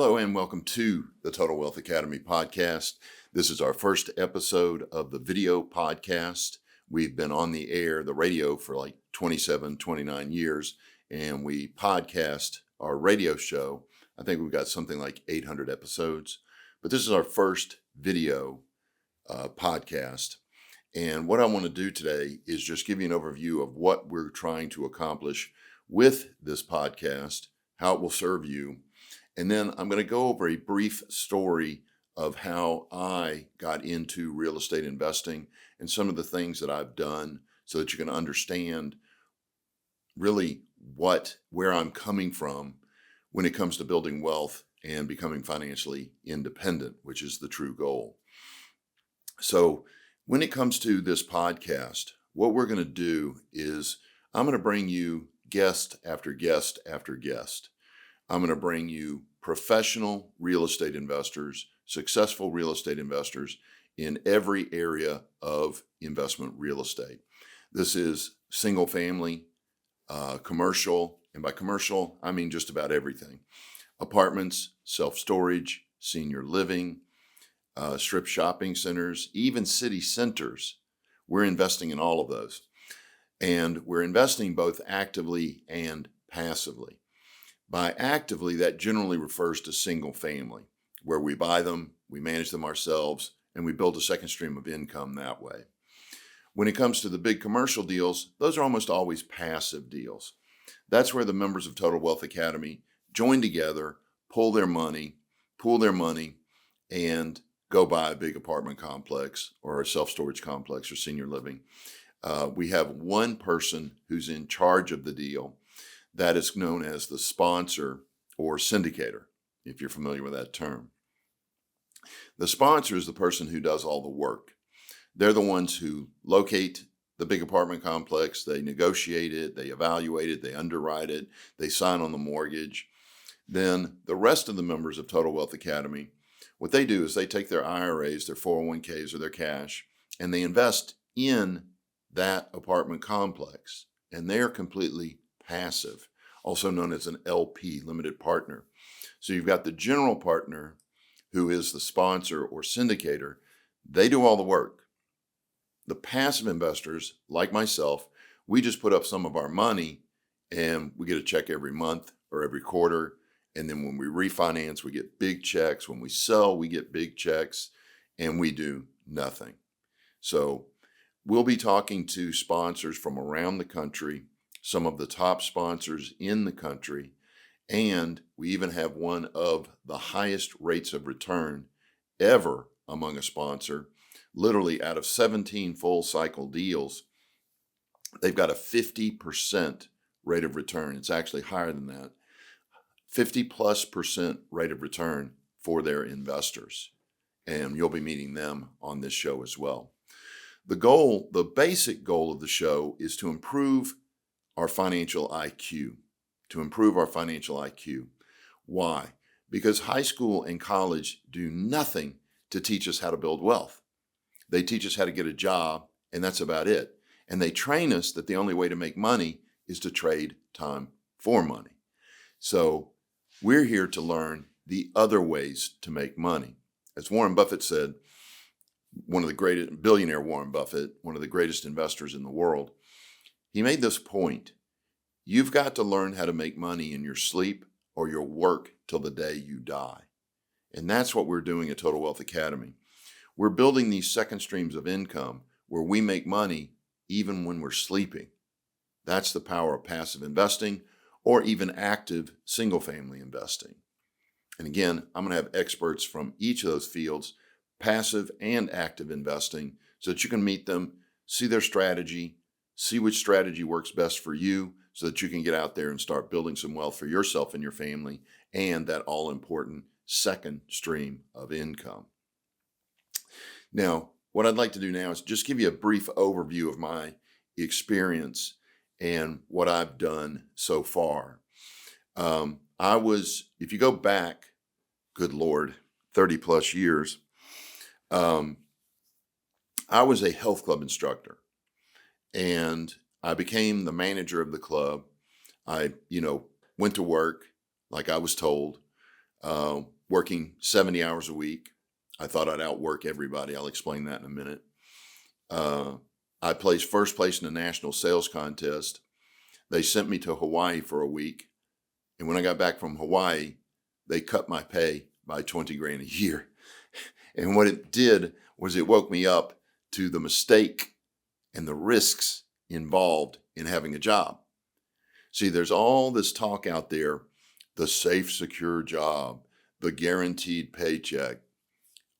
Hello and welcome to the Total Wealth Academy podcast. This is our first episode of the video podcast. We've been on the air, the radio, for like 27, 29 years, and we podcast our radio show. I think we've got something like 800 episodes, but this is our first video podcast. And what I want to do today is just give you an overview of what we're trying to accomplish with this podcast, how it will serve you. And then I'm going to go over a brief story of how I got into real estate investing and some of the things that I've done so that you can understand really where I'm coming from when it comes to building wealth and becoming financially independent, which is the true goal. So when it comes to this podcast, what we're going to do is I'm going to bring you guest after guest after guest. I'm going to bring you professional real estate investors, successful real estate investors in every area of investment real estate. This is single family, commercial, and by commercial, I mean just about everything. Apartments, self-storage, senior living, strip shopping centers, even city centers. We're investing in all of those. And we're investing both actively and passively. By actively, that generally refers to single family, where we buy them, we manage them ourselves, and we build a second stream of income that way. When it comes to the big commercial deals, those are almost always passive deals. That's where the members of Total Wealth Academy join together, pool their money, and go buy a big apartment complex or a self-storage complex or senior living. We have one person who's in charge of the deal. That is known as the sponsor or syndicator, if you're familiar with that term. The sponsor is the person who does all the work. They're the ones who locate the big apartment complex, they negotiate it, they evaluate it, they underwrite it, they sign on the mortgage. Then the rest of the members of Total Wealth Academy, what they do is they take their IRAs, their 401ks, or their cash, and they invest in that apartment complex. And they're completely passive, also known as an LP, limited partner. So you've got the general partner, who is the sponsor or syndicator. They do all the work. The passive investors, like myself, we just put up some of our money and we get a check every month or every quarter. And then when we refinance, we get big checks. When we sell, we get big checks, and we do nothing. So we'll be talking to sponsors from around the country, some of the top sponsors in the country, and we even have one of the highest rates of return ever among a sponsor. Literally, out of 17 full cycle deals, they've got a 50% rate of return. It's actually higher than that. 50+% rate of return for their investors. And you'll be meeting them on this show as well. The basic goal of the show is to improve our financial IQ, Why? Because high school and college do nothing to teach us how to build wealth. They teach us how to get a job, and that's about it. And they train us that the only way to make money is to trade time for money. So we're here to learn the other ways to make money. As Warren Buffett said, billionaire Warren Buffett, one of the greatest investors in the world, he made this point: you've got to learn how to make money in your sleep or you'll work till the day you die. And that's what we're doing at Total Wealth Academy. We're building these second streams of income where we make money even when we're sleeping. That's the power of passive investing or even active single family investing. And again, I'm going to have experts from each of those fields, passive and active investing, so that you can meet them, see their strategy, see which strategy works best for you so that you can get out there and start building some wealth for yourself and your family and that all-important second stream of income. Now, what I'd like to do now is just give you a brief overview of my experience and what I've done so far. If you go back, good Lord, 30 plus years, I was a health club instructor. And I became the manager of the club. I, went to work like I was told. working 70 hours a week. I thought I'd outwork everybody. I'll explain that in a minute. I placed first place in a national sales contest. They sent me to Hawaii for a week. And when I got back from Hawaii, they cut my pay by 20 grand a year. And what it did was it woke me up to the mistake and the risks involved in having a job. See, there's all this talk out there, the safe, secure job, the guaranteed paycheck,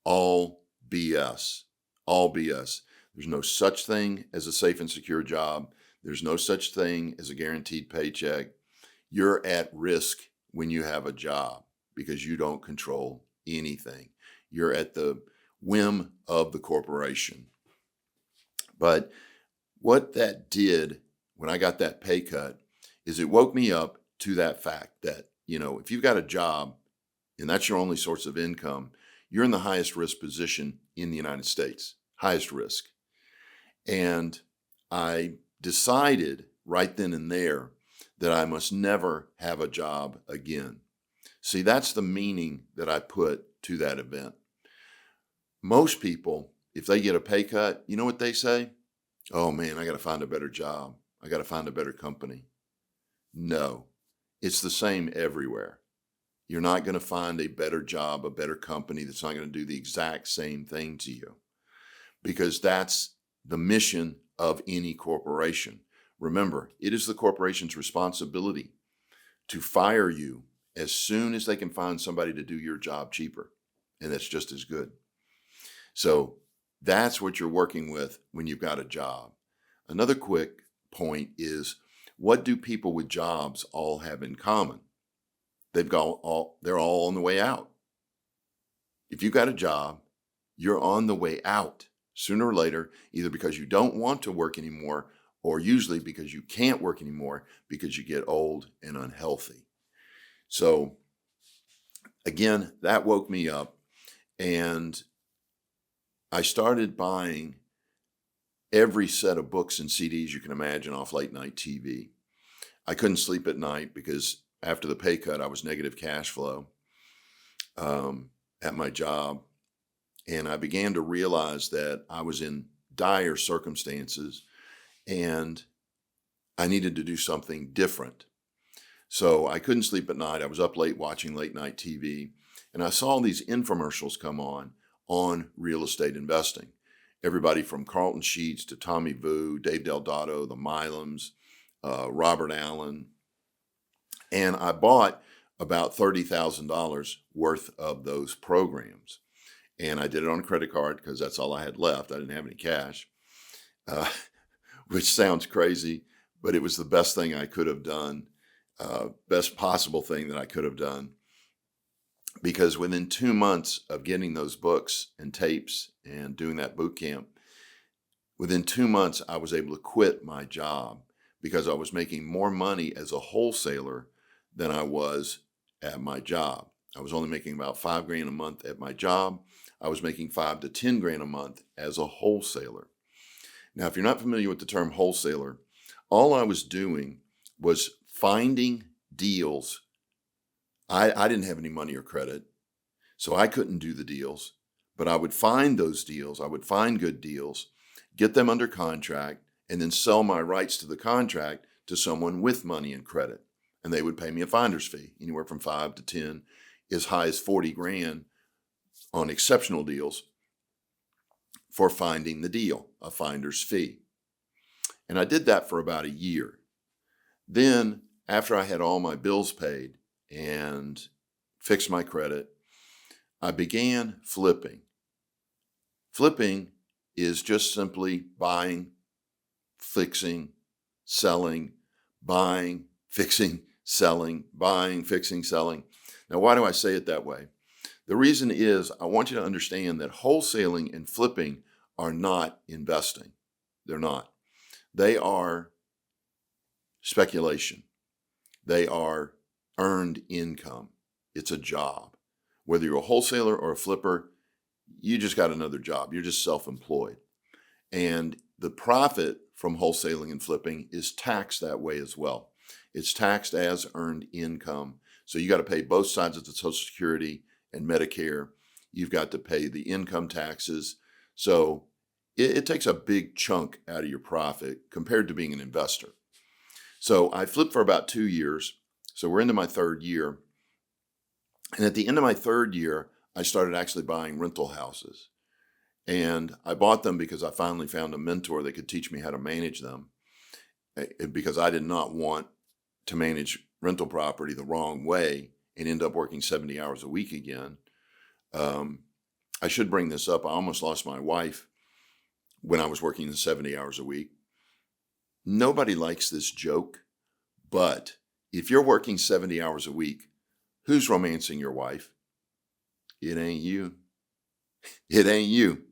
all BS, all BS. There's no such thing as a safe and secure job. There's no such thing as a guaranteed paycheck. You're at risk when you have a job because you don't control anything. You're at the whim of the corporation. But what that did when I got that pay cut is it woke me up to that fact that, if you've got a job and that's your only source of income, you're in the highest risk position in the United States, highest risk. And I decided right then and there that I must never have a job again. See, that's the meaning that I put to that event. Most people, if they get a pay cut, you know what they say? Oh man, I got to find a better job. I got to find a better company. No, it's the same everywhere. You're not going to find a better job, a better company that's not going to do the exact same thing to you, because that's the mission of any corporation. Remember, it is the corporation's responsibility to fire you as soon as they can find somebody to do your job cheaper, and that's just as good. So that's what you're working with when you've got a job. Another quick point is, what do people with jobs all have in common? They're all on the way out. If you've got a job, you're on the way out sooner or later, either because you don't want to work anymore, or usually because you can't work anymore because you get old and unhealthy. So again, that woke me up, and I started buying every set of books and CDs you can imagine off late night TV. I couldn't sleep at night because after the pay cut, I was negative cash flow at my job. And I began to realize that I was in dire circumstances and I needed to do something different. So I couldn't sleep at night. I was up late watching late night TV, and I saw these infomercials come on real estate investing. Everybody from Carlton Sheets to Tommy Vu, Dave Delgado, the Milams, Robert Allen. And I bought about $30,000 worth of those programs. And I did it on a credit card because that's all I had left. I didn't have any cash, which sounds crazy, but it was the best thing I could have done, best possible thing that I could have done. Because within 2 months of getting those books and tapes and doing that boot camp, within 2 months, I was able to quit my job because I was making more money as a wholesaler than I was at my job. I was only making about $5,000 a month at my job. I was making $5,000 to $10,000 a month as a wholesaler. Now, if you're not familiar with the term wholesaler, all I was doing was finding deals. I didn't have any money or credit, so I couldn't do the deals, but I would find those deals. I would find good deals, get them under contract, and then sell my rights to the contract to someone with money and credit. And they would pay me a finder's fee, anywhere from 5 to 10, as high as 40 grand on exceptional deals for finding the deal, a finder's fee. And I did that for about a year. Then, after I had all my bills paid and fixed my credit, I began flipping. Flipping is just simply buying, fixing, selling, buying, fixing, selling, buying, fixing, selling. Now, why do I say it that way? The reason is I want you to understand that wholesaling and flipping are not investing. They're not. They are speculation. They are earned income. It's a job. Whether you're a wholesaler or a flipper, you just got another job. You're just self-employed. And the profit from wholesaling and flipping is taxed that way as well. It's taxed as earned income. So you got to pay both sides of the Social Security and Medicare. You've got to pay the income taxes. So it takes a big chunk out of your profit compared to being an investor. So I flipped for about 2 years. So we're into my third year. And at the end of my third year, I started actually buying rental houses. And I bought them because I finally found a mentor that could teach me how to manage them, because I did not want to manage rental property the wrong way and end up working 70 hours a week again. I should bring this up. I almost lost my wife when I was working 70 hours a week. Nobody likes this joke, but if you're working 70 hours a week, who's romancing your wife? It ain't you. It ain't you.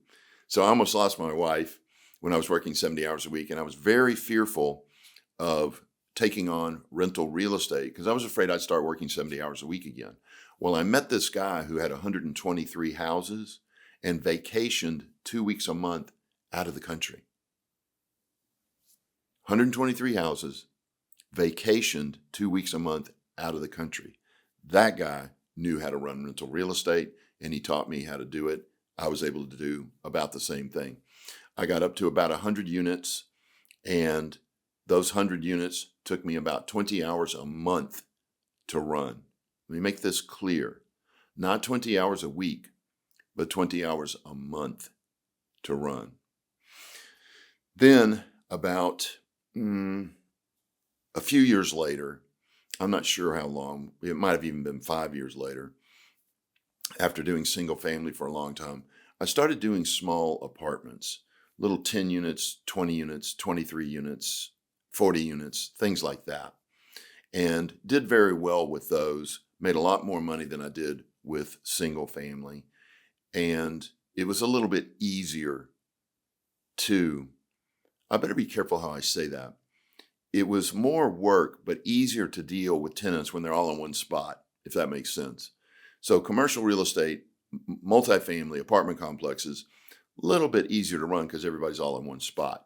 So I almost lost my wife when I was working 70 hours a week, and I was very fearful of taking on rental real estate because I was afraid I'd start working 70 hours a week again. Well, I met this guy who had 123 houses and vacationed 2 weeks a month out of the country. 123 houses, vacationed 2 weeks a month out of the country. That guy knew how to run rental real estate, and he taught me how to do it. I was able to do about the same thing. I got up to about 100 units, and those 100 units took me about 20 hours a month to run. Let me make this clear. Not 20 hours a week, but 20 hours a month to run. Then about a few years later, I'm not sure how long, it might have even been 5 years later, after doing single family for a long time, I started doing small apartments, little 10 units, 20 units, 23 units, 40 units, things like that. And did very well with those, made a lot more money than I did with single family. And it was a little bit easier I better be careful how I say that. It was more work, but easier to deal with tenants when they're all in one spot, if that makes sense. So commercial real estate, multifamily, apartment complexes, a little bit easier to run because everybody's all in one spot.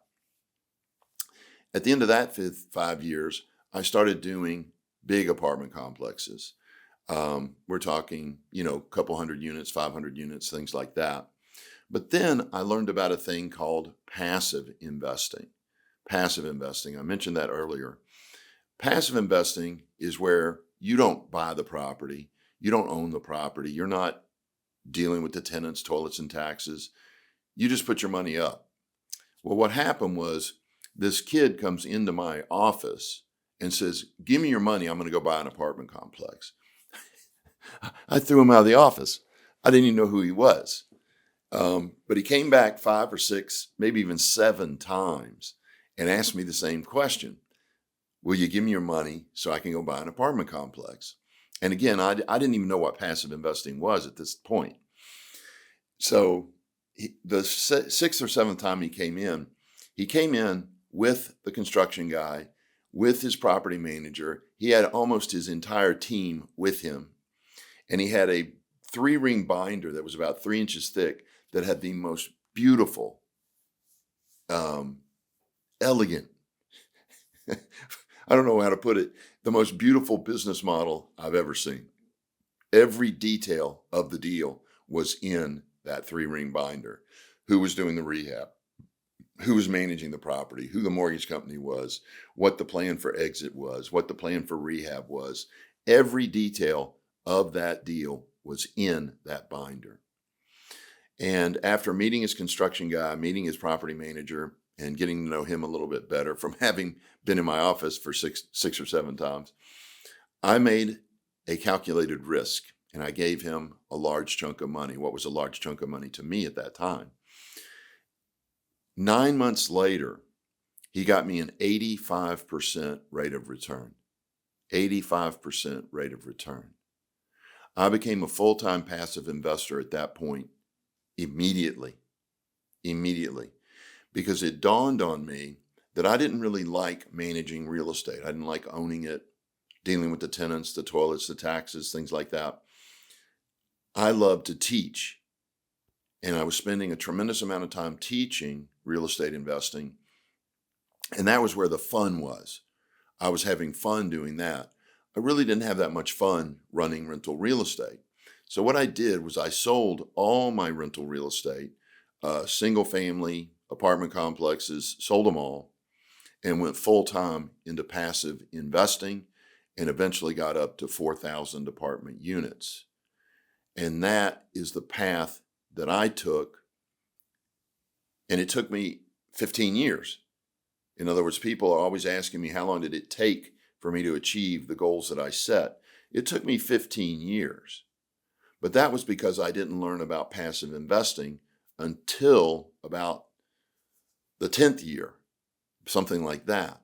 At the end of that 5 years, I started doing big apartment complexes. We're talking, a couple hundred units, 500 units, things like that. But then I learned about a thing called passive investing. Passive investing, I mentioned that earlier. Passive investing is where you don't buy the property, you don't own the property, you're not dealing with the tenants, toilets, and taxes. You just put your money up. Well, what happened was this kid comes into my office and says, "Give me your money, I'm going to go buy an apartment complex." I threw him out of the office. I didn't even know who he was. But he came back 5 or 6, maybe even 7 times and asked me the same question. "Will you give me your money so I can go buy an apartment complex?" And again, I didn't even know what passive investing was at this point. So the 6th or 7th time he came in with the construction guy, with his property manager. He had almost his entire team with him. And he had a 3-ring binder that was about 3 inches thick that had the most beautiful, elegant, I don't know how to put it, the most beautiful business model I've ever seen. Every detail of the deal was in that 3-ring binder. Who was doing the rehab? Who was managing the property? Who the mortgage company was? What the plan for exit was? What the plan for rehab was? Every detail of that deal was in that binder. And after meeting his construction guy, meeting his property manager, and getting to know him a little bit better from having been in my office for six or 7 times, I made a calculated risk, and I gave him a large chunk of money. What was a large chunk of money to me at that time? 9 months later, he got me an 85% rate of return. 85% rate of return. I became a full-time passive investor at that point immediately, because it dawned on me that I didn't really like managing real estate. I didn't like owning it, dealing with the tenants, the toilets, the taxes, things like that. I love to teach, and I was spending a tremendous amount of time teaching real estate investing, and that was where the fun was. I was having fun doing that. I really didn't have that much fun running rental real estate. So what I did was I sold all my rental real estate, single family apartment complexes, sold them all, and went full time into passive investing, and eventually got up to 4,000 apartment units. And that is the path that I took. And it took me 15 years. In other words, people are always asking me, how long did it take for me to achieve the goals that I set? It took me 15 years. But that was because I didn't learn about passive investing until about the 10th year, something like that.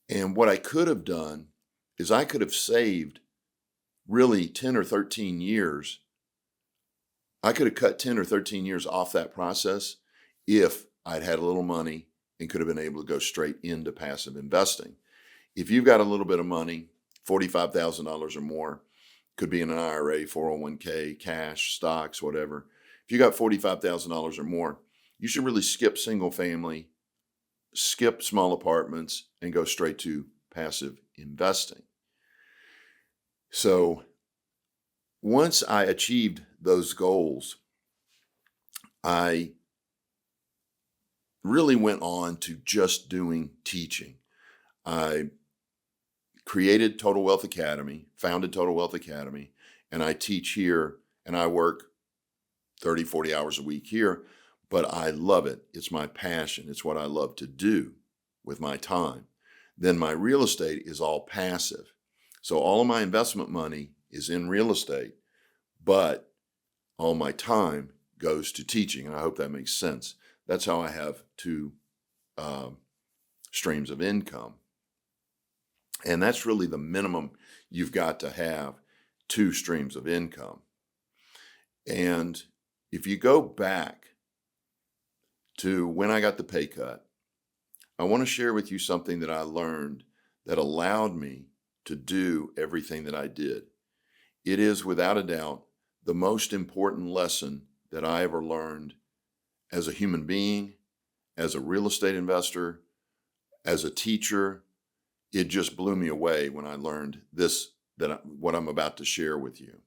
And what I could have done is I could have saved really 10 or 13 years. I could have cut 10 or 13 years off that process if I'd had a little money and could have been able to go straight into passive investing. If you've got a little bit of money, $45,000 or more, could be in an IRA, 401k, cash, stocks, whatever. If you got $45,000 or more, you should really skip single family, skip small apartments, and go straight to passive investing. So once I achieved those goals, I really went on to just doing teaching. I created Total Wealth Academy, founded Total Wealth Academy, and I teach here, and I work 30, 40 hours a week here, but I love it. It's my passion. It's what I love to do with my time. Then my real estate is all passive. So all of my investment money is in real estate, but all my time goes to teaching, and I hope that makes sense. That's how I have two streams of income. And that's really the minimum you've got to have, two streams of income. And if you go back to when I got the pay cut, I want to share with you something that I learned that allowed me to do everything that I did. It is without a doubt the most important lesson that I ever learned as a human being, as a real estate investor, as a teacher. It just blew me away when I learned this, what I'm about to share with you.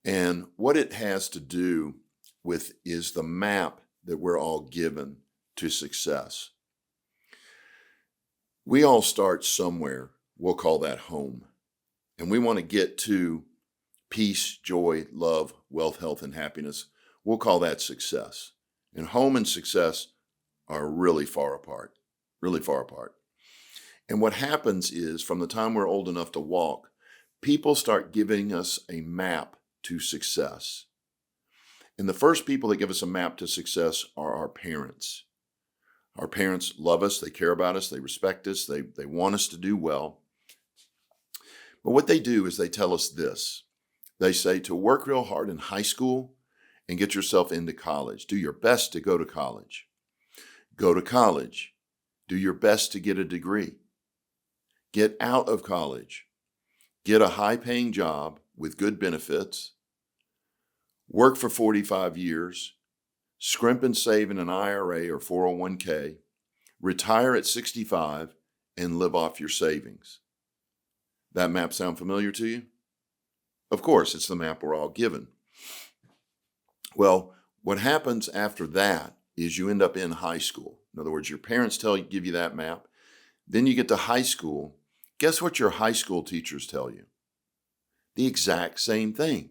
And what it has to do with is the map that we're all given to success. We all start somewhere. We'll call that home. And we want to get to peace, joy, love, wealth, health, and happiness. We'll call that success. And home and success are really far apart, really far apart. And what happens is, from the time we're old enough to walk, people start giving us a map to success. And the first people that give us a map to success are our parents. Our parents love us, they care about us, they respect us, they want us to do well. But what they do is they tell us this. They say to work real hard in high school and get yourself into college. Do your best to go to college. Go to college. Do your best to get a degree. Get out of college. Get a high-paying job with good benefits. Work for 45 years. Scrimp and save in an IRA or 401k. Retire at 65 and live off your savings. That map sound familiar to you? Of course, it's the map we're all given. Well, what happens after that is you end up in high school. In other words, your parents give you that map. Then you get to high school. Guess what your high school teachers tell you? The exact same thing.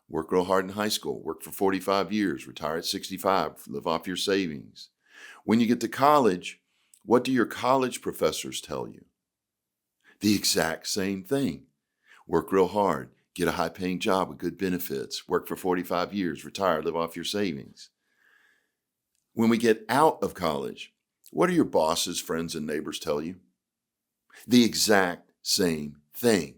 Work real hard in high school. Work for 45 years. Retire at 65. Live off your savings. When you get to college, what do your college professors tell you? The exact same thing. Work real hard. Get a high-paying job with good benefits. Work for 45 years. Retire. Live off your savings. When we get out of college, what do your bosses, friends, and neighbors tell you? The exact same thing.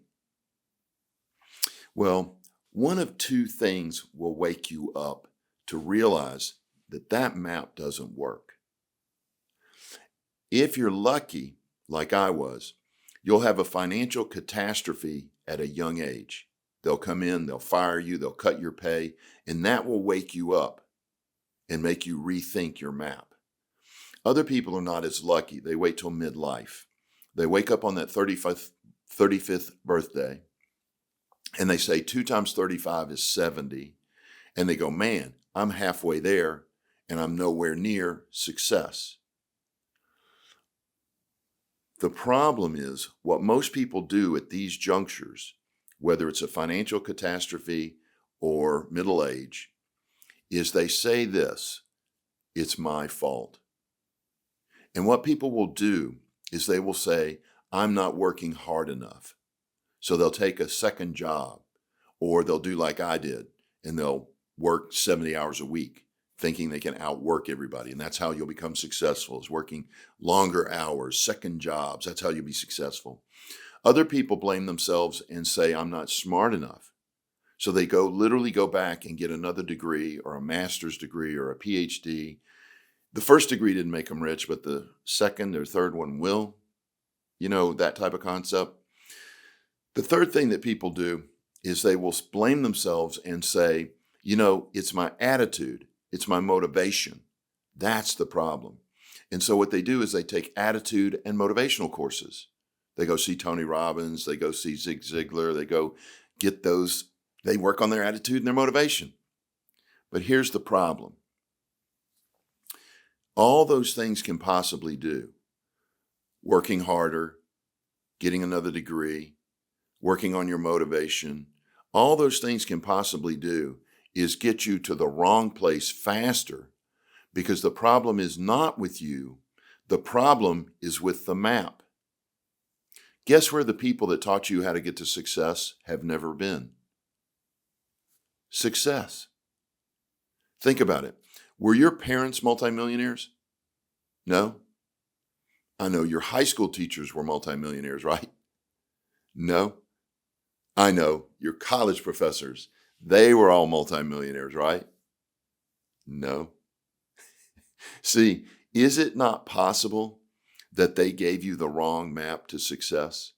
Well, one of two things will wake you up to realize that that map doesn't work. If you're lucky, like I was, you'll have a financial catastrophe at a young age. They'll come in, they'll fire you, they'll cut your pay, and that will wake you up and make you rethink your map. Other people are not as lucky. They wait till midlife. They wake up on that 35th 35th birthday, and they say 2 times 35 is 70, and they go, man, I'm halfway there, and I'm nowhere near success. The problem is what most people do at these junctures, whether it's a financial catastrophe or middle age, is they say this, it's my fault. And what people will do is they will say, I'm not working hard enough. So they'll take a second job, or they'll do like I did, and they'll work 70 hours a week, thinking they can outwork everybody. And that's how you'll become successful, is working longer hours, second jobs. That's how you'll be successful. Other people blame themselves and say, I'm not smart enough. So they literally go back and get another degree or a master's degree or a PhD. The first degree didn't make them rich, but the second or third one will. You know, that type of concept. The third thing that people do is they will blame themselves and say, you know, it's my attitude. It's my motivation. That's the problem. And so what they do is they take attitude and motivational courses. They go see Tony Robbins. They go see Zig Ziglar. They go get those. They work on their attitude and their motivation. But here's the problem. All those things can possibly do. Working harder, getting another degree, working on your motivation, all those things can possibly do is get you to the wrong place faster, because the problem is not with you. The problem is with the map. Guess where the people that taught you how to get to success have never been? Success. Think about it. Were your parents multimillionaires? No. I know your high school teachers were multimillionaires, right? No. I know your college professors, they were all multimillionaires, right? No. See, is it not possible that they gave you the wrong map to success?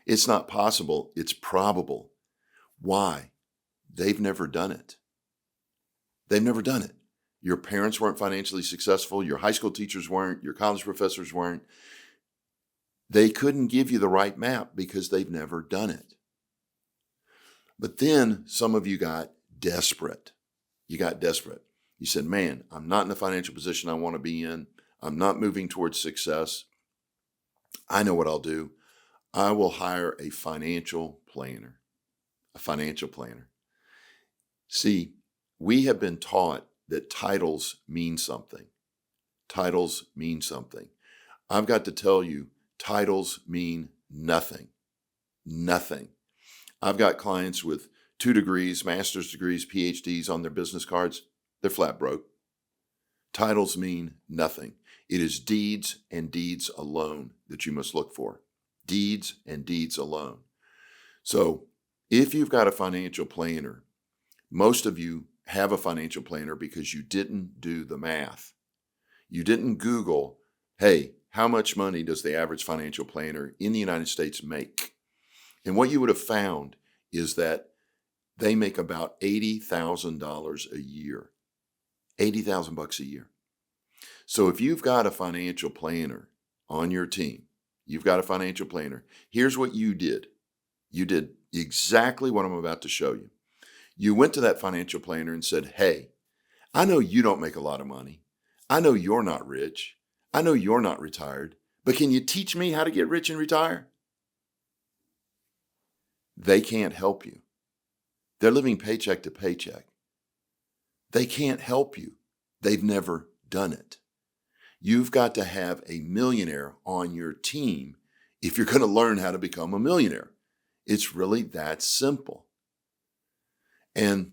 It's not possible. It's probable. Why? They've never done it. They've never done it. Your parents weren't financially successful. Your high school teachers weren't. Your college professors weren't. They couldn't give you the right map because they've never done it. But then some of you got desperate. You got desperate. You said, man, I'm not in the financial position I want to be in. I'm not moving towards success. I know what I'll do. I will hire a financial planner. A financial planner. See, we have been taught that titles mean something. Titles mean something. I've got to tell you, titles mean nothing. Nothing. I've got clients with 2 degrees, master's degrees, PhDs on their business cards. They're flat broke. Titles mean nothing. It is deeds and deeds alone that you must look for. Deeds and deeds alone. So if you've got a financial planner, most of you have a financial planner because you didn't do the math. You didn't Google, hey, how much money does the average financial planner in the United States make? And what you would have found is that they make about $80,000 a year. $80,000 a year. So if you've got a financial planner on your team, you've got a financial planner, here's what you did. You did exactly what I'm about to show you. You went to that financial planner and said, hey, I know you don't make a lot of money. I know you're not rich. I know you're not retired, but can you teach me how to get rich and retire? They can't help you. They're living paycheck to paycheck. They can't help you. They've never done it. You've got to have a millionaire on your team if you're going to learn how to become a millionaire. It's really that simple. And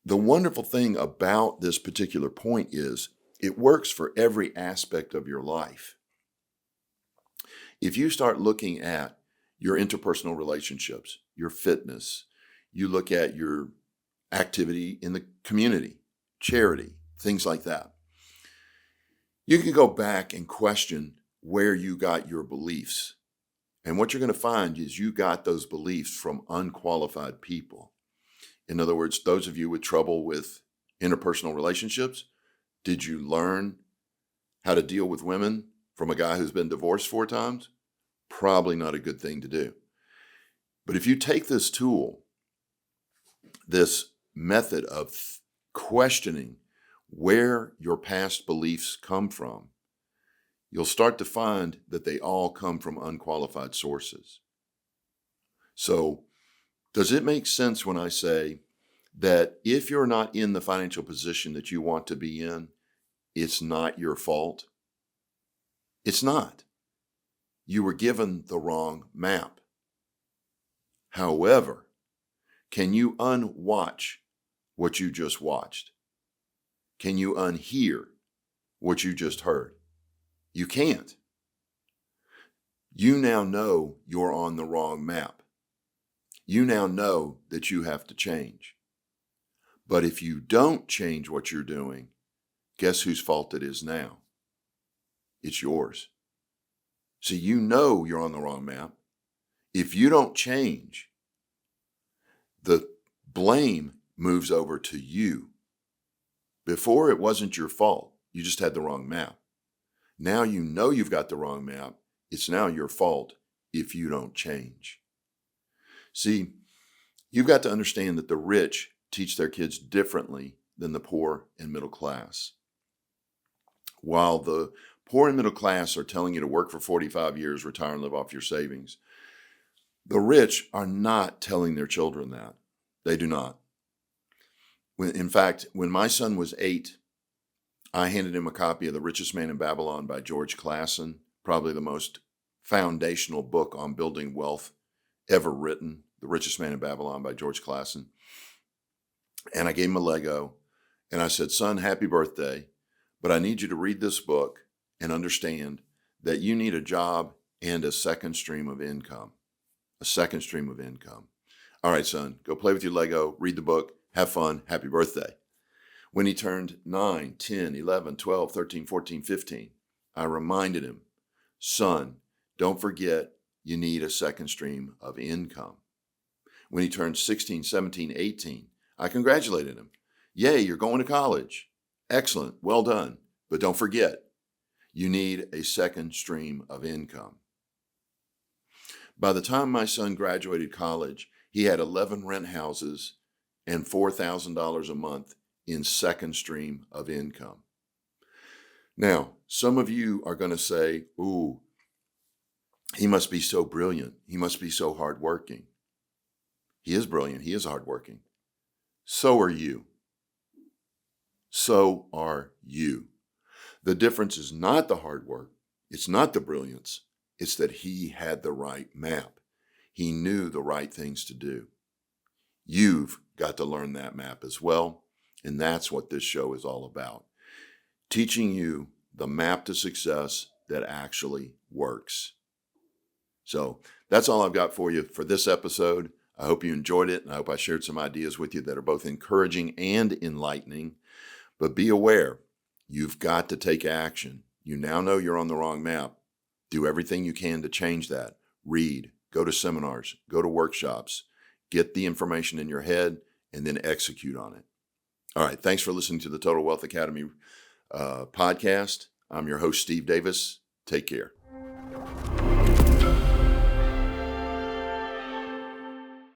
the wonderful thing about this particular point is it works for every aspect of your life. If you start looking at your interpersonal relationships, your fitness, you look at your activity in the community, charity, things like that, you can go back and question where you got your beliefs. And what you're going to find is you got those beliefs from unqualified people. In other words, those of you with trouble with interpersonal relationships, did you learn how to deal with women from a guy who's been divorced 4 times? Probably not a good thing to do. But if you take this tool, this method of questioning where your past beliefs come from, you'll start to find that they all come from unqualified sources. So, does it make sense when I say that if you're not in the financial position that you want to be in, it's not your fault? It's not. You were given the wrong map. However, can you unwatch what you just watched? Can you unhear what you just heard? You can't. You now know you're on the wrong map. You now know that you have to change. But if you don't change what you're doing, guess whose fault it is now? It's yours. See, you know you're on the wrong map. If you don't change, the blame moves over to you. Before, it wasn't your fault. You just had the wrong map. Now you know you've got the wrong map. It's now your fault if you don't change. See, you've got to understand that the rich teach their kids differently than the poor and middle class. While the poor and middle class are telling you to work for 45 years, retire and live off your savings, the rich are not telling their children that. They do not. In fact, when my son was 8, I handed him a copy of The Richest Man in Babylon by George Clason, probably the most foundational book on building wealth ever written, The Richest Man in Babylon by George Clason. And I gave him a Lego, and I said, son, happy birthday, but I need you to read this book and understand that you need a job and a second stream of income. A second stream of income. All right, son, go play with your Lego, read the book, have fun, happy birthday. When he turned 9, 10, 11, 12, 13, 14, 15, I reminded him, son, don't forget you need a second stream of income. When he turned 16, 17, 18, I congratulated him. Yay, you're going to college. Excellent, well done. But don't forget, you need a second stream of income. By the time my son graduated college, he had 11 rent houses and $4,000 a month in second stream of income. Now, some of you are going to say, ooh, he must be so brilliant. He must be so hardworking. He is brilliant. He is hardworking. So are you. So are you. The difference is not the hard work. It's not the brilliance. It's that he had the right map. He knew the right things to do. You've got to learn that map as well. And that's what this show is all about. Teaching you the map to success that actually works. So that's all I've got for you for this episode. I hope you enjoyed it, and I hope I shared some ideas with you that are both encouraging and enlightening. But be aware, you've got to take action. You now know you're on the wrong map. Do everything you can to change that. Read, go to seminars, go to workshops, get the information in your head, and then execute on it. All right, thanks for listening to the Total Wealth Academy podcast. I'm your host, Steve Davis. Take care.